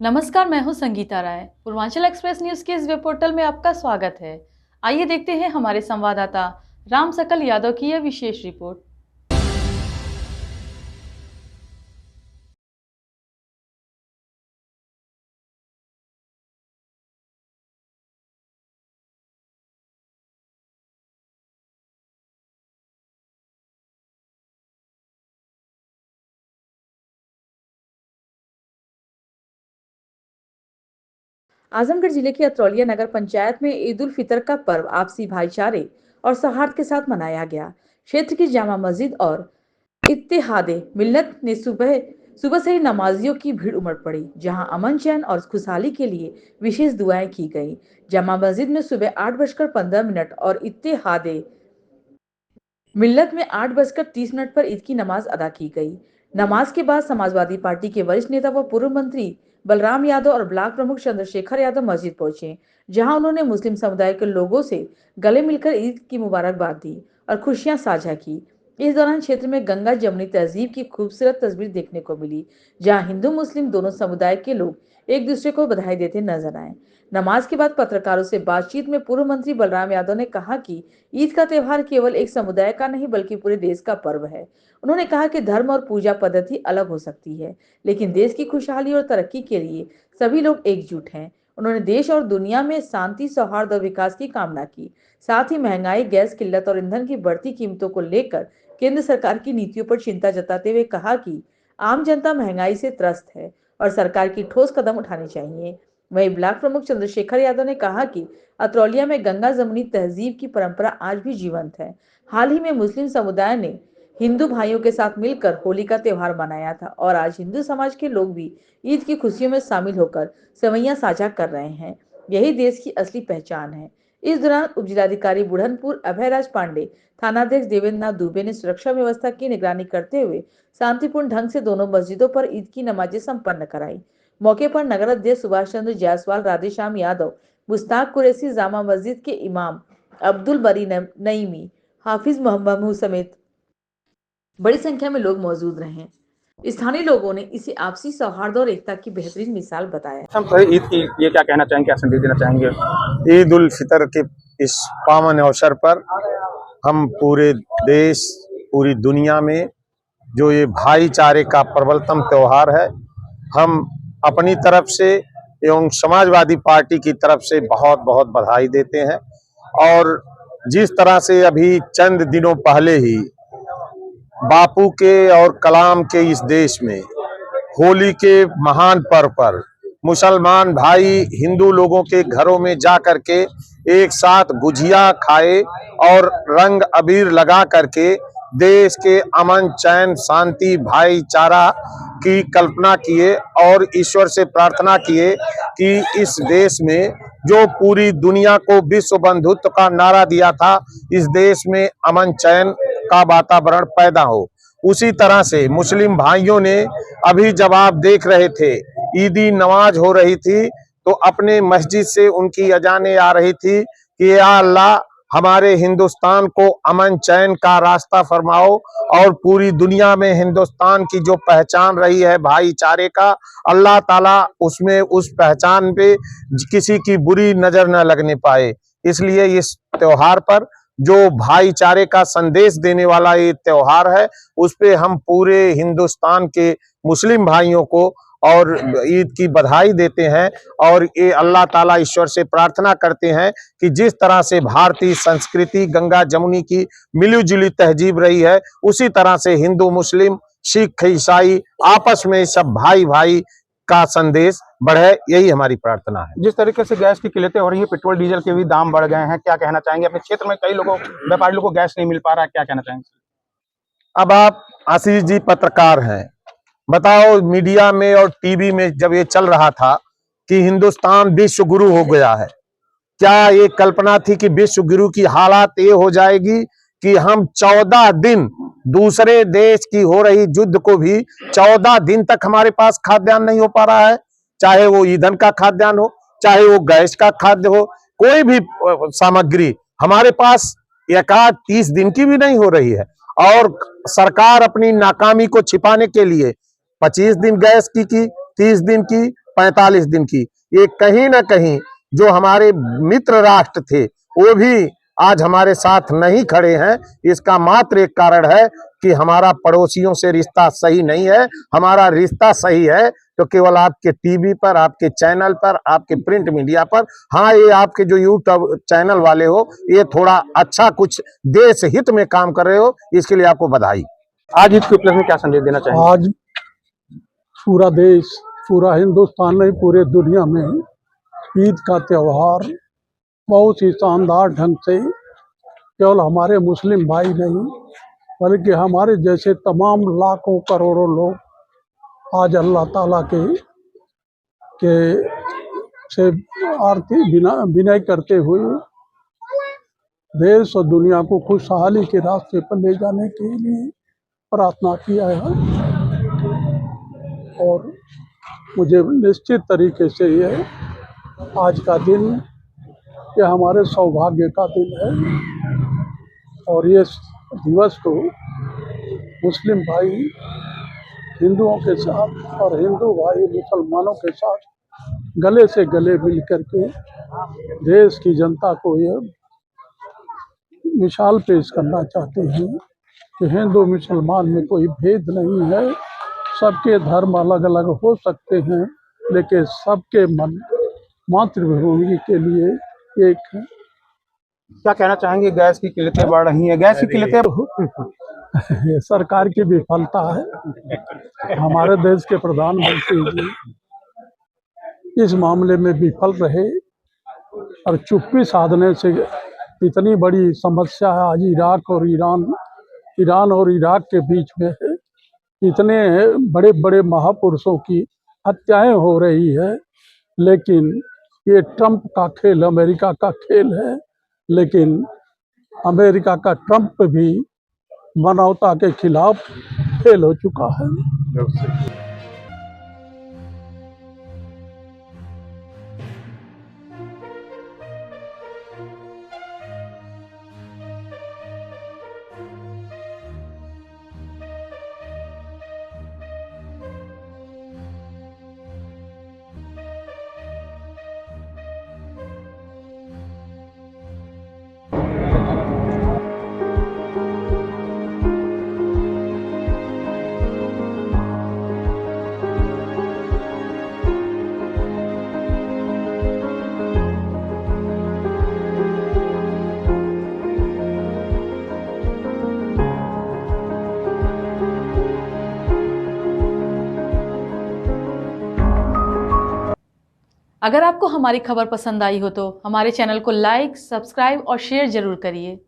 नमस्कार, मैं हूं संगीता राय। पूर्वांचल एक्सप्रेस न्यूज के इस वेब पोर्टल में आपका स्वागत है। आइए देखते हैं हमारे संवाददाता राम सकल यादव की यह विशेष रिपोर्ट। आजमगढ़ जिले की अतरौलिया नगर पंचायत में ईद उल फितर का पर्व आपसी भाईचारे और सौहार्द के साथ मनाया गया। क्षेत्र की जामा मस्जिद और इत्तेहादे मिल्लत ने सुबह सुबह से ही नमाजियों की भीड़ उमड़ पड़ी, जहां अमन चैन और खुशहाली के लिए विशेष दुआएं की गई। जामा मस्जिद में सुबह 8:15 और इत्तेहादे मिल्लत में 8:30 पर ईद की नमाज अदा की गई। नमाज के बाद समाजवादी पार्टी के वरिष्ठ नेता व पूर्व मंत्री बलराम यादव और ब्लॉक प्रमुख चंद्रशेखर यादव मस्जिद पहुंचे, जहां उन्होंने मुस्लिम समुदाय के लोगों से गले मिलकर ईद की मुबारकबाद दी और खुशियां साझा की। इस दौरान क्षेत्र में गंगा जमुनी तहजीब की खूबसूरत तस्वीर देखने को मिली, जहां हिंदू मुस्लिम दोनों समुदाय के लोग एक दूसरे को बधाई देते नजर आए। नमाज के बाद पत्रकारों से बातचीत में पूर्व मंत्री बलराम यादव ने कहा कि ईद का त्योहार केवल एक समुदाय का नहीं बल्कि पूरे देश का पर्व है। उन्होंने कहा कि धर्म और पूजा पद्धति अलग हो सकती है, लेकिन देश की खुशहाली और तरक्की के लिए सभी लोग एकजुट हैं। उन्होंने देश और दुनिया में शांति, सौहार्द और विकास की कामना की। साथ ही महंगाई, गैस किल्लत और ईंधन की बढ़ती कीमतों को लेकर केंद्र सरकार की नीतियों पर चिंता जताते हुए कहा कि आम जनता महंगाई से त्रस्त है और सरकार की ठोस कदम उठाने चाहिए। वहीं ब्लॉक प्रमुख चंद्रशेखर यादव ने कहा कि अतरौलिया में गंगा जमुनी तहजीब की परंपरा आज भी जीवंत है। हाल ही में मुस्लिम समुदाय ने हिंदू भाइयों के साथ मिलकर होली का त्योहार मनाया था और आज हिंदू समाज के लोग भी ईद की खुशियों में शामिल होकर सेवैयां साझा कर रहे हैं। यही देश की असली पहचान है। इस दौरान उप जिलाधिकारी बुढ़नपुर अभयराज पांडे, थानाध्यक्ष देवेंद्र नाथ दुबे ने सुरक्षा व्यवस्था की निगरानी करते हुए शांतिपूर्ण ढंग से दोनों मस्जिदों पर ईद की नमाजें संपन्न कराई। मौके पर नगर अध्यक्ष सुभाष चंद्र जायसवाल, राधेश्याम यादव, मुश्ताक कुरैशी, जामा मस्जिद के इमाम अब्दुल बरी नईमी, हाफिज मोहम्मद समेत बड़ी संख्या में लोग मौजूद रहे। स्थानीय लोगों ने इसे आपसी सौहार्द और एकता की बेहतरीन मिसाल बताया। हम तो ईद की ये क्या कहना चाहेंगे, क्या संदेश देना चाहेंगे? ईद उल फितर के इस पावन अवसर पर हम पूरे देश, पूरी दुनिया में जो ये भाईचारे का प्रबलतम त्योहार है, हम अपनी तरफ से एवं समाजवादी पार्टी की तरफ से बहुत बहुत बधाई देते हैं। और जिस तरह से अभी चंद दिनों पहले ही बापू के और कलाम के इस देश में होली के महान पर्व पर मुसलमान भाई हिंदू लोगों के घरों में जा करके एक साथ गुजिया खाए और रंग अबीर लगा करके देश के अमन, चैन, शांति, भाईचारा की कल्पना किए और ईश्वर से प्रार्थना किए कि इस देश में जो पूरी दुनिया को विश्व बंधुत्व का नारा दिया था, इस देश में अमन चैन का वातावरण पैदा हो। उसी तरह से मुस्लिम भाइयों ने अभी जब आप देख रहे थे ईदी नमाज हो रही थी तो अपने मस्जिद से उनकी अजानें आ रही थी कि या अल्लाह हमारे हिंदुस्तान को अमन चैन का रास्ता फरमाओ और पूरी दुनिया में हिंदुस्तान की जो पहचान रही है भाईचारे का, अल्लाह ताला उसमें उस पहचान पे किसी की बुरी नजर न लगने पाए। इसलिए इस त्योहार पर जो भाईचारे का संदेश देने वाला ये त्योहार है, उस पे हम पूरे हिंदुस्तान के मुस्लिम भाइयों को और ईद की बधाई देते हैं और ये अल्लाह ताला ईश्वर से प्रार्थना करते हैं कि जिस तरह से भारतीय संस्कृति गंगा जमुनी की मिली-जुली तहजीब रही है, उसी तरह से हिंदू, मुस्लिम, सिख, ईसाई आपस में सब भाई भाई का संदेश बढ़े, यही हमारी प्रार्थना है। जिस तरीके से गैस की किल्लतें हो रही है, पेट्रोल डीजल के भी दाम बढ़ गए हैं, क्या कहना चाहेंगे? अपने क्षेत्र में कई लोगों, व्यापारी लोगों को गैस नहीं मिल पा रहा है, क्या कहना चाहेंगे? अब आप आशीष जी पत्रकार हैं, बताओ मीडिया में और टीवी में जब ये चल रहा था कि हिंदुस्तान विश्व गुरु हो गया है, क्या ये कल्पना थी कि विश्व गुरु की हालत ये हो जाएगी कि हम 14 दिन दूसरे देश की हो रही युद्ध को भी 14 दिन तक हमारे पास खाद्यान्न नहीं हो पा रहा है, चाहे वो ईंधन का खाद्यान्न हो, चाहे वो गैस का खाद्य हो, कोई भी सामग्री हमारे पास एकाध 30 दिन की भी नहीं हो रही है। और सरकार अपनी नाकामी को छिपाने के लिए 25 दिन गैस की 30 दिन की 45 दिन की। ये कहीं ना कहीं जो हमारे मित्र राष्ट्र थे वो भी आज हमारे साथ नहीं खड़े हैं। इसका मात्र एक कारण है कि हमारा पड़ोसियों से रिश्ता सही नहीं है। हमारा रिश्ता सही है तो केवल आपके टीवी पर, आपके चैनल पर, आपके प्रिंट मीडिया पर। हाँ, ये आपके जो यूट्यूब चैनल वाले हो, ये थोड़ा अच्छा कुछ देश हित में काम कर रहे हो, इसके लिए आपको बधाई। आज ईद के उपलक्ष्य में क्या संदेश देना चाहेंगे? आज पूरा देश, पूरा हिंदुस्तान नहीं, पूरे दुनिया में ईद का त्यौहार बहुत ही शानदार ढंग से केवल हमारे मुस्लिम भाई नहीं बल्कि हमारे जैसे तमाम लाखों करोड़ों लोग आज अल्लाह ताला के से आरती विनय करते हुए देश और दुनिया को खुशहाली के रास्ते पर ले जाने के लिए प्रार्थना किया है। और मुझे निश्चित तरीके से ये आज का दिन ये हमारे सौभाग्य का दिन है और ये दिवस को मुस्लिम भाई हिंदुओं के साथ और हिंदू भाई मुसलमानों के साथ गले से गले मिल करके देश की जनता को ये मिसाल पेश करना चाहते हैं कि हिंदू मुसलमान में कोई भेद नहीं है। सबके धर्म अलग अलग हो सकते हैं लेकिन सबके मन मातृभूमि के लिए एक है। क्या कहना चाहेंगे? गैस की किल्लतें बढ़ रही हैं, गैस की किल्लतें ये सरकार की विफलता है। हमारे देश के प्रधानमंत्री जी इस मामले में विफल रहे और चुप्पी साधने से इतनी बड़ी समस्या है आज ईरान और इराक के बीच में है। इतने बड़े बड़े महापुरुषों की हत्याएं हो रही है लेकिन ये ट्रंप का खेल, अमेरिका का खेल है। लेकिन अमेरिका का ट्रंप भी मानवता के खिलाफ फेल हो चुका है। अगर आपको हमारी खबर पसंद आई हो तो हमारे चैनल को लाइक, सब्सक्राइब और शेयर जरूर करिए।